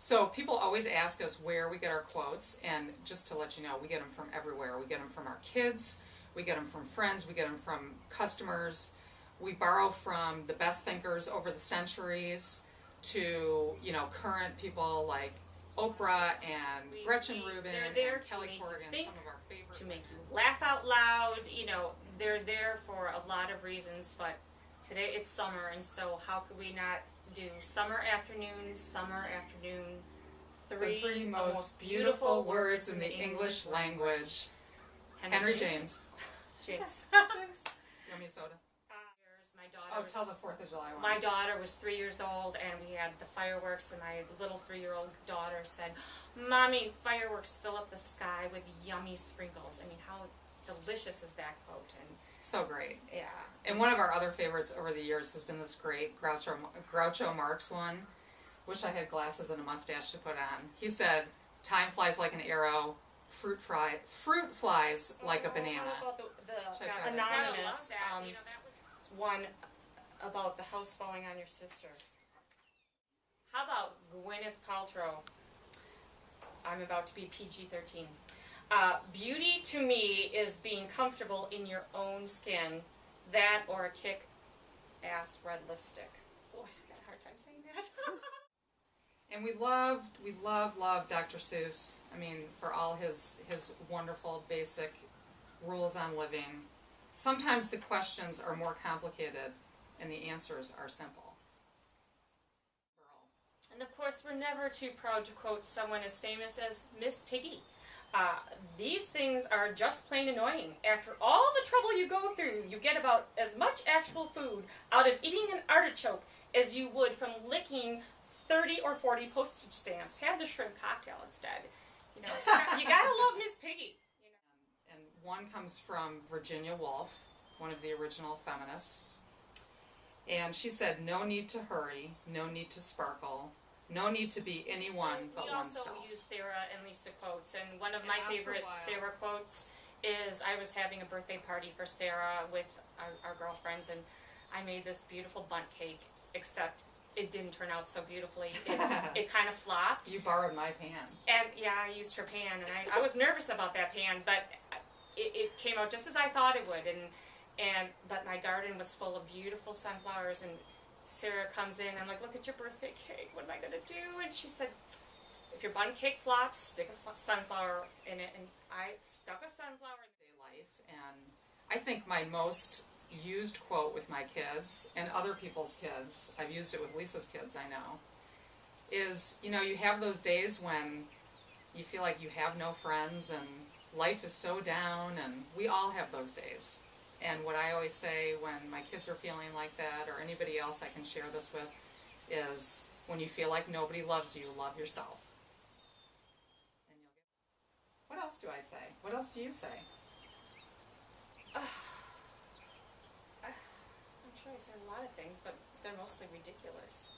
So people always ask us where we get our quotes, and just to let you know, we get them from everywhere. We get them from our kids, we get them from friends, we get them from customers. We borrow from the best thinkers over the centuries to, you know, current people like Oprah and Gretchen Rubin and Kelly Corrigan, some of our favorites. To make you laugh out loud, you know, they're there for a lot of reasons, but today it's summer, and so how could we not do summer afternoon, three most beautiful words in the English language. Henry James. Jinx. You want me a soda? My daughter tell the 4th of July one. My daughter was 3 years old, and we had the fireworks, and my little 3-year-old daughter said, "Mommy, fireworks fill up the sky with yummy sprinkles." I mean, how delicious is that quote? And so great. yeah. And one of our other favorites over the years has been this great Groucho Marx one. Wish I had glasses and a mustache to put on. He said, "Time flies like an arrow, fruit flies like a banana." How about the anonymous one about the house falling on your sister? How about Gwyneth Paltrow? I'm about to be PG-13. Beauty to me is being comfortable in your own skin. That or a kick-ass red lipstick. Oh, I had a hard time saying that. And we love Dr. Seuss. I mean, for all his wonderful basic rules on living. Sometimes the questions are more complicated and the answers are simple. And of course, we're never too proud to quote someone as famous as Miss Piggy. These things are just plain annoying. After all the trouble you go through, you get about as much actual food out of eating an artichoke as you would from licking 30 or 40 postage stamps. Have the shrimp cocktail instead. You know, you gotta love Miss Piggy. You know. And one comes from Virginia Woolf, one of the original feminists. And she said, "No need to hurry, no need to sparkle, no need to be anyone but oneself." We also use Sarah and Lisa quotes, and one of my favorite Sarah quotes is, I was having a birthday party for Sarah with our girlfriends, and I made this beautiful bundt cake, except it didn't turn out so beautifully. It kind of flopped. You borrowed my pan. And yeah, I used her pan, and I was nervous about that pan, but it came out just as I thought it would, but my garden was full of beautiful sunflowers, and Sarah comes in, I'm like, "Look at your birthday cake, what am I going to do?" And she said, "If your bundt cake flops, stick a sunflower in it." And I stuck a sunflower in life. And I think my most used quote with my kids and other people's kids, I've used it with Lisa's kids, I know, is, you know, you have those days when you feel like you have no friends and life is so down, and we all have those days. And what I always say when my kids are feeling like that, or anybody else I can share this with, is when you feel like nobody loves you, love yourself. And you'll get... What else do I say? What else do you say? I'm sure I said a lot of things, but they're mostly ridiculous.